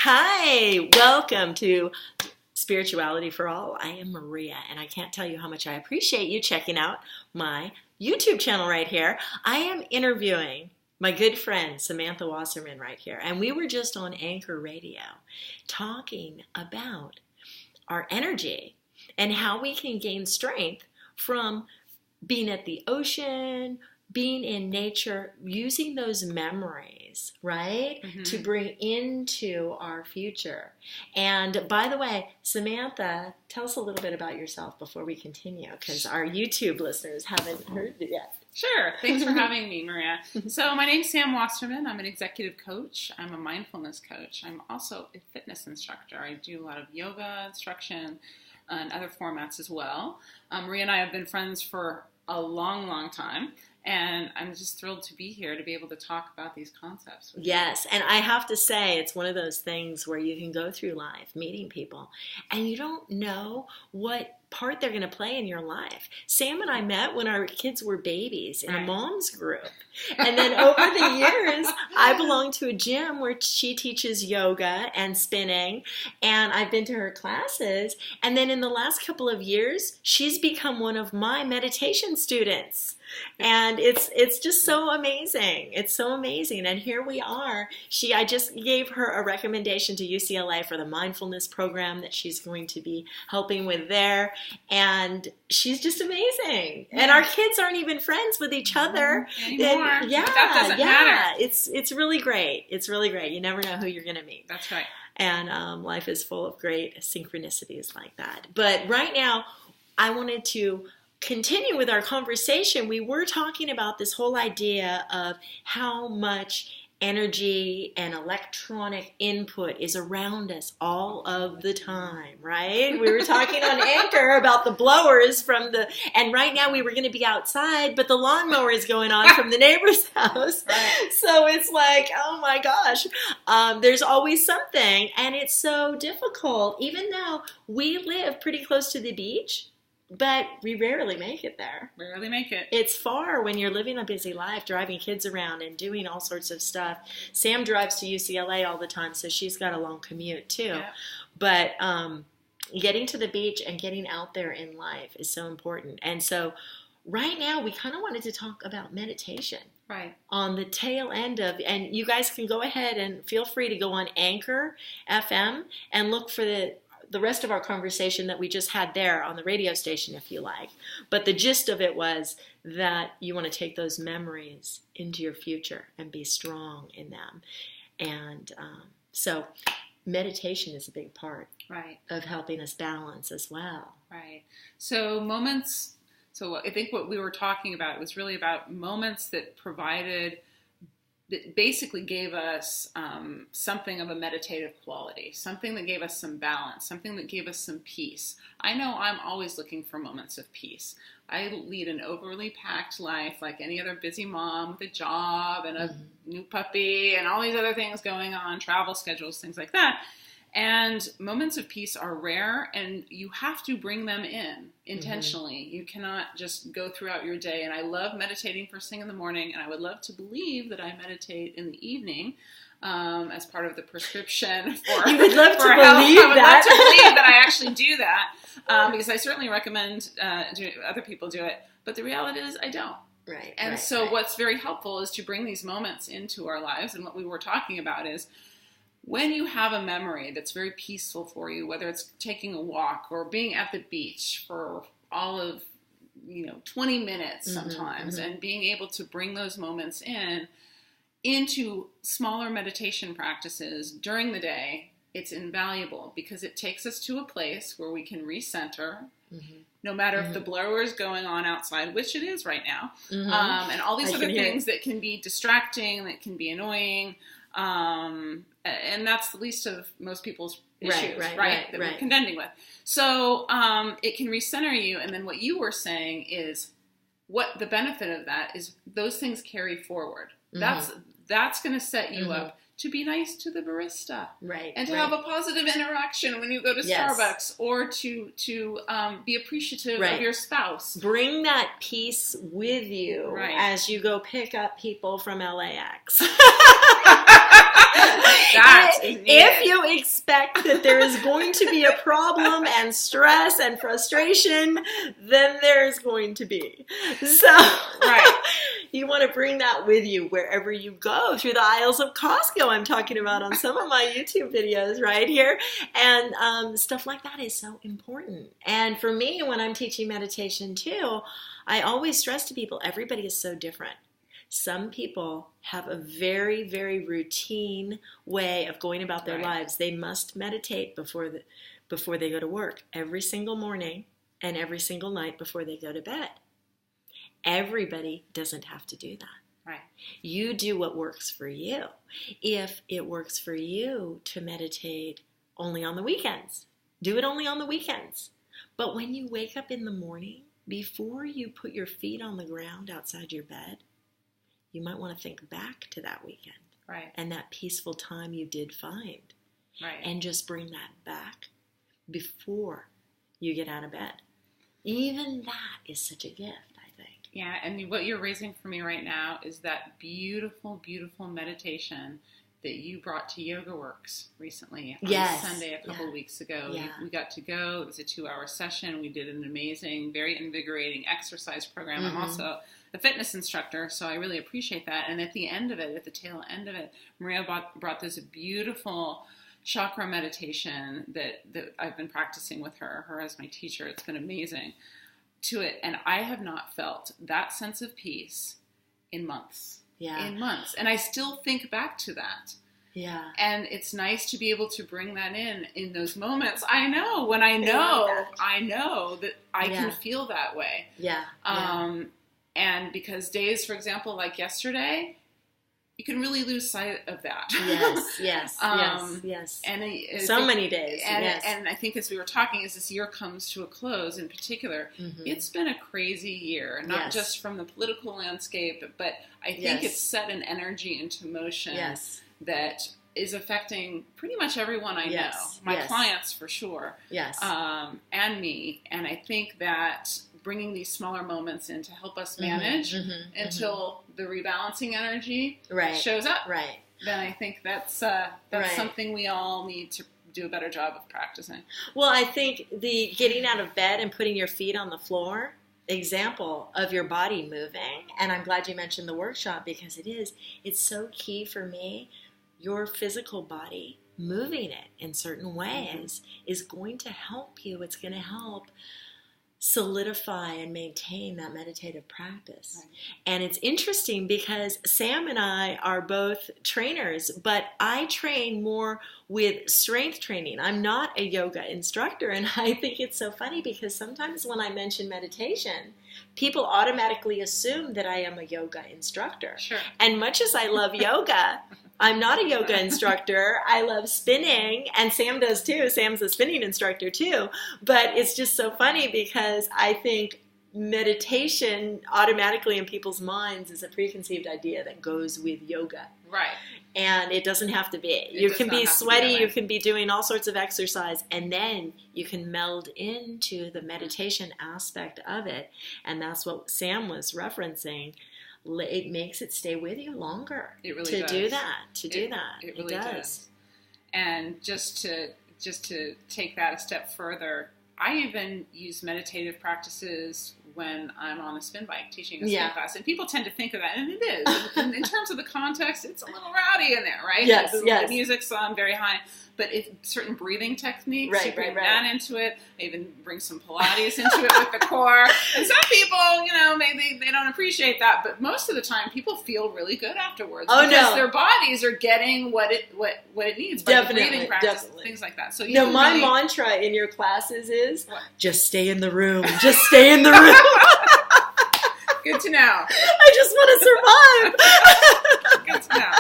Hi, welcome to Spirituality for All. I am Maria, and I can't tell you how much I appreciate you checking out my YouTube channel right here. I am interviewing my good friend Samantha Wasserman right here, and we were just on Anchor Radio talking about our energy and how we can gain strength from being at the ocean, being in nature, using those memories, right, to bring into our future. And by the way, Samantha, tell us a little bit about yourself before we continue, because our YouTube listeners haven't heard it yet. Sure. Thanks for having me, Maria. So my name's Sam Wasserman. I'm an executive coach. I'm a mindfulness coach. I'm also a fitness instructor. I do a lot of yoga instruction and other formats as well. Maria and I have been friends for a long, long time. And I'm just thrilled to be here to be able to talk about these concepts with you. Yes, and I have to say, it's one of those things where you can go through life meeting people, and you don't know what part they're going to play in your life. Sam and I met when our kids were babies in a mom's group. And then over the years, I belong to a gym where she teaches yoga and spinning, and I've been to her classes. And then in the last couple of years, she's become one of my meditation students. And it's just so amazing. It's so amazing. And here we are. I just gave her a recommendation to UCLA for the mindfulness program that she's going to be helping with there. And she's just amazing. Yeah. And our kids aren't even friends with each other anymore. And, that doesn't matter. It's really great. It's really great. You never know who you're going to meet. That's right. And life is full of great synchronicities like that. But right now, I wanted to continue with our conversation. We were talking about this whole idea of how much energy and electronic input is around us all of the time, right? We were talking on Anchor about the blowers and right now we were going to be outside, but the lawnmower is going on from the neighbor's house. Right. So it's like, oh my gosh, there's always something, and it's so difficult, even though we live pretty close to the beach. But we rarely make it there. Rarely make it. It's far when you're living a busy life, driving kids around and doing all sorts of stuff. Sam drives to UCLA all the time, so she's got a long commute too. Yeah. But getting to the beach and getting out there in life is so important. And so right now we kind of wanted to talk about meditation. Right. On the tail end of, and you guys can go ahead and feel free to go on Anchor FM and look for the rest of our conversation that we just had there on the radio station, if you like. But the gist of it was that you want to take those memories into your future and be strong in them. And so meditation is a big part of helping us balance as well. Right. So I think what we were talking about was really about moments that basically gave us something of a meditative quality, something that gave us some balance, something that gave us some peace. I know I'm always looking for moments of peace. I lead an overly packed life like any other busy mom with a job and a new puppy and all these other things going on, travel schedules, things like that. And moments of peace are rare, and you have to bring them in intentionally. You cannot just go throughout your day. And I love meditating first thing in the morning, and I would love to believe that I meditate in the evening as part of the prescription for You would love to health. believe I would that. love to believe that I actually do that because I certainly recommend other people do it. But the reality is I don't. Right. And what's very helpful is to bring these moments into our lives. And what we were talking about is, when you have a memory that's very peaceful for you, whether it's taking a walk or being at the beach for all of 20 minutes sometimes, and being able to bring those moments into smaller meditation practices during the day, it's invaluable because it takes us to a place where we can recenter, no matter if the blower is going on outside, which it is right now, and all these other things that can be distracting, that can be annoying. And that's the least of most people's issues, that we're contending with. So it can recenter you. And then what you were saying is what the benefit of that is those things carry forward. That's going to set you up to be nice to the barista. Right. And to have a positive interaction when you go to Starbucks, or to be appreciative of your spouse. Bring that peace with you as you go pick up people from LAX. That is needed. If you expect that there is going to be a problem and stress and frustration, then there's going to be. So Right. you want to bring that with you wherever you go, through the aisles of Costco, I'm talking about on some of my YouTube videos right here. And stuff like that is so important. And for me, when I'm teaching meditation too, I always stress to people, everybody is so different. Some people have a very, very routine way of going about their lives. They must meditate before they go to work every single morning and every single night before they go to bed. Everybody doesn't have to do that. Right. You do what works for you. If it works for you to meditate only on the weekends, do it only on the weekends. But when you wake up in the morning, before you put your feet on the ground outside your bed, you might want to think back to that weekend. Right. And that peaceful time you did find. Right. And just bring that back before you get out of bed. Even that is such a gift, I think. Yeah, and what you're raising for me right now is that beautiful, beautiful meditation that you brought to Yoga Works recently on Sunday a couple of weeks ago. Yeah. We got to go. It was a 2-hour session. We did an amazing, very invigorating exercise program. I'm also a fitness instructor, so I really appreciate that. And at the end of it, at the tail end of it, Maria brought this beautiful chakra meditation that I've been practicing with her as my teacher. It's been amazing to it. And I have not felt that sense of peace in months. Yeah. In months. And I still think back to that. Yeah. And it's nice to be able to bring that in those moments. I know when I know that I can feel that way. Yeah. And because days, for example, like yesterday, you can really lose sight of that. Yes. And so many days. And I think as we were talking, as this year comes to a close in particular, it's been a crazy year, not just from the political landscape, but I think it's set an energy into motion that is affecting pretty much everyone I know. My clients for sure. And me. And I think that bringing these smaller moments in to help us manage until the rebalancing energy shows up. Right. Then I think that's something we all need to do a better job of practicing. Well, I think the getting out of bed and putting your feet on the floor example of your body moving, and I'm glad you mentioned the workshop because it's so key for me. Your physical body, moving it in certain ways is going to help you. It's going to help solidify and maintain that meditative practice. And it's interesting because Sam and I are both trainers, but I train more with strength training. I'm not a yoga instructor, and I think it's so funny because sometimes when I mention meditation, people automatically assume that I am a yoga instructor. Sure. And much as I love yoga, I'm not a yoga instructor. I love spinning, and Sam does too. Sam's a spinning instructor too. But it's just so funny because I think meditation automatically in people's minds is a preconceived idea that goes with yoga. Right. And it doesn't have to be. You can be sweaty, you can be doing all sorts of exercise, and then you can meld into the meditation aspect of it. And that's what Sam was referencing. It makes it stay with you longer. It really to does. do that. It really does. And just to take that a step further, I even use meditative practices when I'm on a spin bike teaching a spin class. And people tend to think of that, and it is. in terms of the context, it's a little rowdy in there, right? Yes, the music's on very high. But certain breathing techniques, you bring that into it. I even bring some Pilates into it with the core. And some people, maybe they don't appreciate that. But most of the time, people feel really good afterwards. Because their bodies are getting what it needs by the breathing practice, things like that. So my mantra in your classes is, just stay in the room. Just stay in the room. Good to know. I just want to survive. Good to know.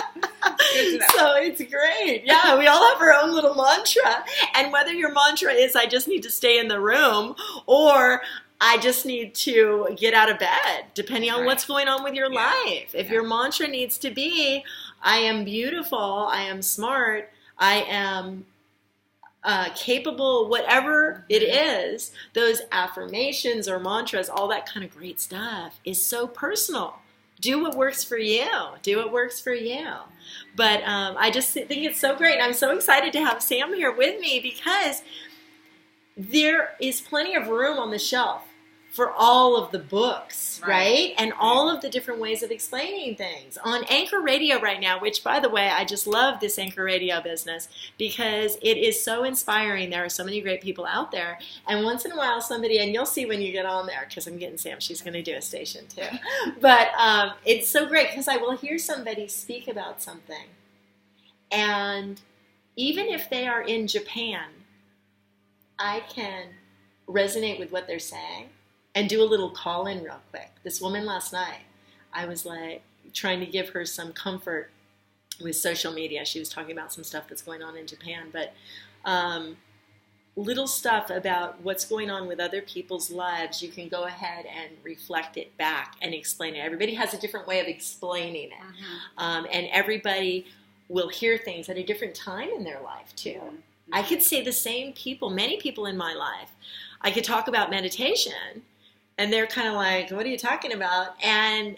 So it's great. Yeah, we all have our own little mantra. And whether your mantra is, I just need to stay in the room, or I just need to get out of bed, depending on what's going on with your life. If your mantra needs to be, I am beautiful, I am smart, I am capable, whatever it is, those affirmations or mantras, all that kind of great stuff is so personal Do what works for you. Do what works for you. But I just think it's so great. I'm so excited to have Sam here with me because there is plenty of room on the shelf for all of the books, right? And all of the different ways of explaining things. On Anchor Radio right now, which, by the way, I just love this Anchor Radio business because it is so inspiring. There are so many great people out there. And once in a while, somebody, and you'll see when you get on there, because I'm getting Sam, she's going to do a station too. But it's so great because I will hear somebody speak about something. And even if they are in Japan, I can resonate with what they're saying and do a little call-in real quick. This woman last night, I was like trying to give her some comfort with social media. She was talking about some stuff that's going on in Japan, but little stuff about what's going on with other people's lives, you can go ahead and reflect it back and explain it. Everybody has a different way of explaining it. And everybody will hear things at a different time in their life too. I could say the same people, many people in my life, I could talk about meditation and they're kind of like, what are you talking about? And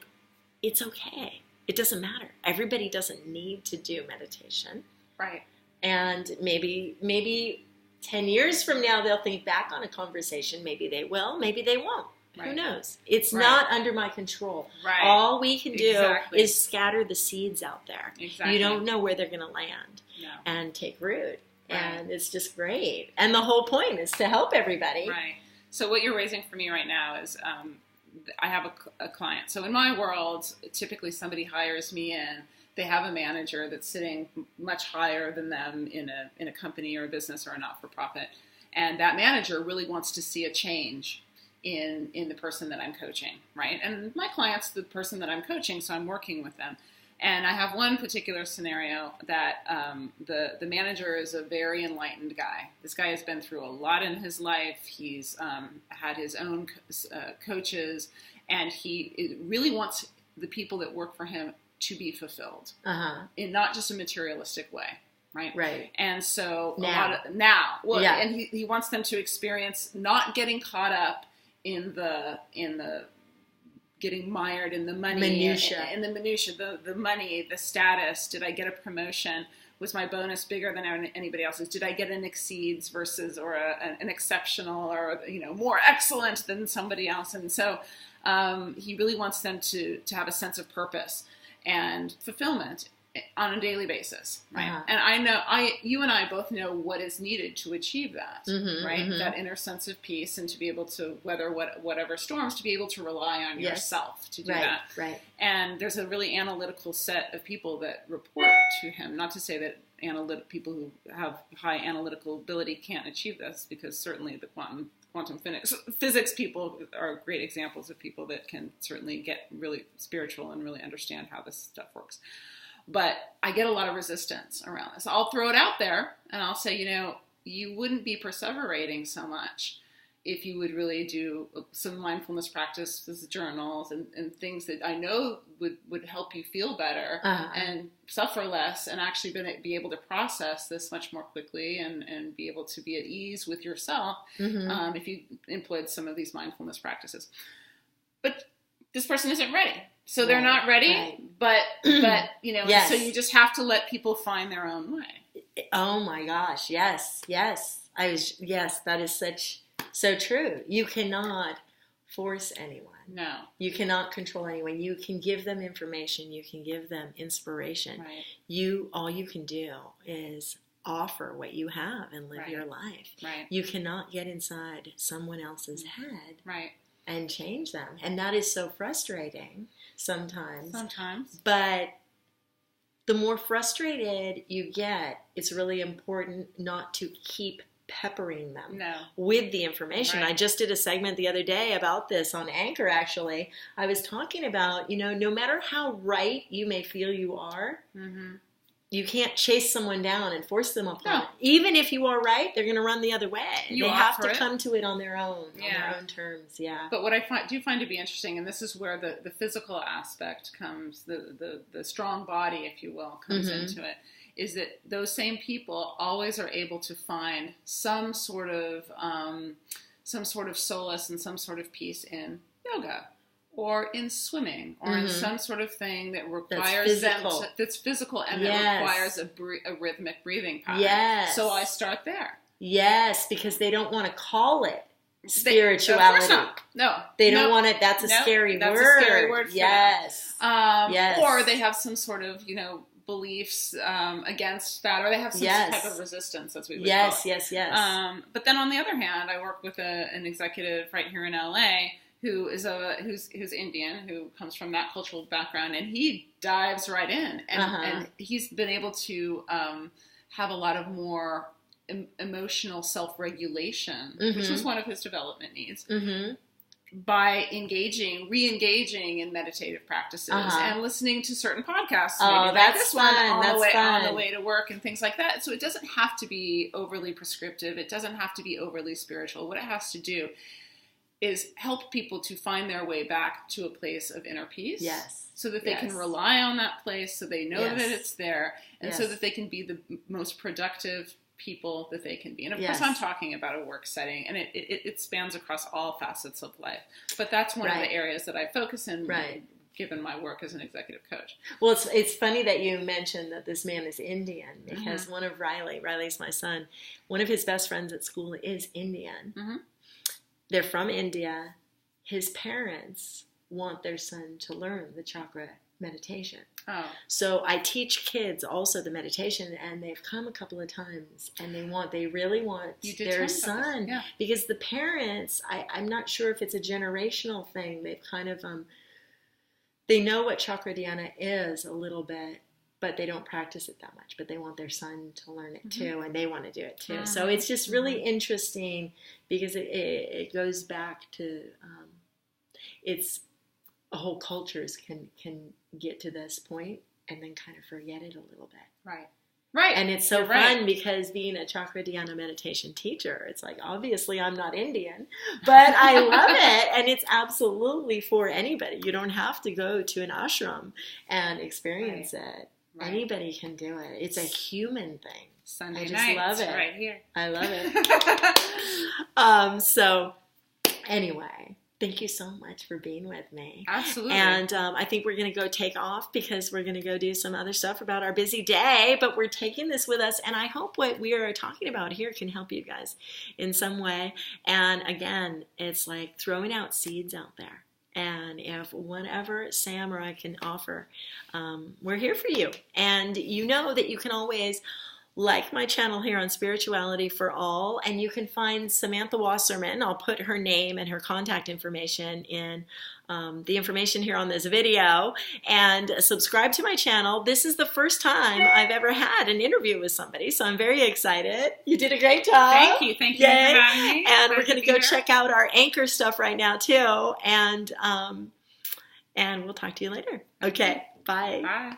it's okay. It doesn't matter. Everybody doesn't need to do meditation. Right. And maybe 10 years from now, they'll think back on a conversation. Maybe they will, maybe they won't. Right. Who knows? It's not under my control. Right. All we can do is scatter the seeds out there. Exactly. You don't know where they're going to land and take root. And it's just great. And the whole point is to help everybody. Right. So what you're raising for me right now is I have a client. So in my world, typically somebody hires me in. They have a manager that's sitting much higher than them in a company or a business or a not-for-profit. And that manager really wants to see a change in the person that I'm coaching, right? And my client's the person that I'm coaching, so I'm working with them. And I have one particular scenario that the manager is a very enlightened guy. This guy has been through a lot in his life. He's had his own coaches, and he really wants the people that work for him to be fulfilled in not just a materialistic way. Right. Right. And so and he wants them to experience not getting caught up in the getting mired in the money, in the minutia, the money, the status. Did I get a promotion? Was my bonus bigger than anybody else's? Did I get an exceeds versus or an exceptional or more excellent than somebody else? And so he really wants them to have a sense of purpose and fulfillment on a daily basis, right? And I know you and I both know what is needed to achieve that, right? That inner sense of peace, and to be able to weather whatever storms, to be able to rely on yourself to do that. Right. And there's a really analytical set of people that report to him. Not to say that people who have high analytical ability can't achieve this, because certainly the quantum physics people are great examples of people that can certainly get really spiritual and really understand how this stuff works. But I get a lot of resistance around this. I'll throw it out there and I'll say, you wouldn't be perseverating so much if you would really do some mindfulness practices, journals, and things that I know would help you feel better and suffer less, and actually be able to process this much more quickly and be able to be at ease with yourself if you employed some of these mindfulness practices. But this person isn't ready. So they're not ready, but so you just have to let people find their own way. Oh my gosh, yes. That is so true. You cannot force anyone. No. You cannot control anyone. You can give them information. You can give them inspiration. Right. All you can do is offer what you have and live your life. Right. You cannot get inside someone else's head. Right. And change them. And that is so frustrating sometimes. But the more frustrated you get, it's really important not to keep peppering them with the information. Right. I just did a segment the other day about this on Anchor, actually. I was talking about, no matter how right you may feel you are, you can't chase someone down and force them upon it. Even if you are right, they're going to run the other way. They have to come to it on their own, on their own terms. Yeah. But what I do find to be interesting, and this is where the physical aspect comes, the strong body, if you will, comes into it, is that those same people always are able to find some sort of solace and some sort of peace in yoga, or in swimming, or in some sort of thing that requires that's physical and that requires a rhythmic breathing pattern. Yes. So I start there. Yes, because they don't want to call it spirituality. Of course not. No. They don't want it. That's a scary word. That's a scary word for yes. Yes. Or they have some sort of, beliefs against that, or they have some type of resistance, as we would call it. Yes. But then on the other hand, I work with an executive right here in LA who's Indian, who comes from that cultural background, and he dives right in, and he's been able to have a lot of more emotional self-regulation, which was one of his development needs, by re-engaging in meditative practices and listening to certain podcasts. Oh, that's fun. On the way to work and things like that. So it doesn't have to be overly prescriptive. It doesn't have to be overly spiritual. What it has to do is help people to find their way back to a place of inner peace. Yes. So that they can rely on that place, so they know that it's there, and so that they can be the most productive people that they can be. And of course, I'm talking about a work setting, and it spans across all facets of life. But that's one of the areas that I focus in, given my work as an executive coach. Well, it's funny that you mentioned that this man is Indian, because one of Riley's my son, one of his best friends at school is Indian. They're from India. His parents want their son to learn the chakra meditation. Oh. So I teach kids also the meditation, and they've come a couple of times, and they really want their son, because the parents, I'm not sure if it's a generational thing. They've kind of, they know what chakra dhyana is a little bit, but they don't practice it that much, but they want their son to learn it too, and they want to do it too. So it's just really interesting, because it goes back to, it's a whole cultures can get to this point and then kind of forget it a little bit. Right. And it's so fun, because being a chakra dhyana meditation teacher, it's like, obviously I'm not Indian, but I love it. And it's absolutely for anybody. You don't have to go to an ashram and experience it. Anybody can do it. It's a human thing. Sunday I just night, love it. Right here. I love it. So anyway, thank you so much for being with me. Absolutely. And I think we're going to go take off, because we're going to go do some other stuff about our busy day, but we're taking this with us, and I hope what we are talking about here can help you guys in some way. And again, it's like throwing out seeds out there. And if whatever Sam or I can offer, we're here for you. And you know that you can always like my channel here on Spirituality for All, and you can find Samantha Wasserman. I'll put her name and her contact information in the information here on this video, and subscribe to my channel. This is the first time I've ever had an interview with somebody, so I'm very excited. You did a great job. Thank you for having me. And we're going to go check out our Anchor stuff right now too, and we'll talk to you later. Okay, bye. Bye.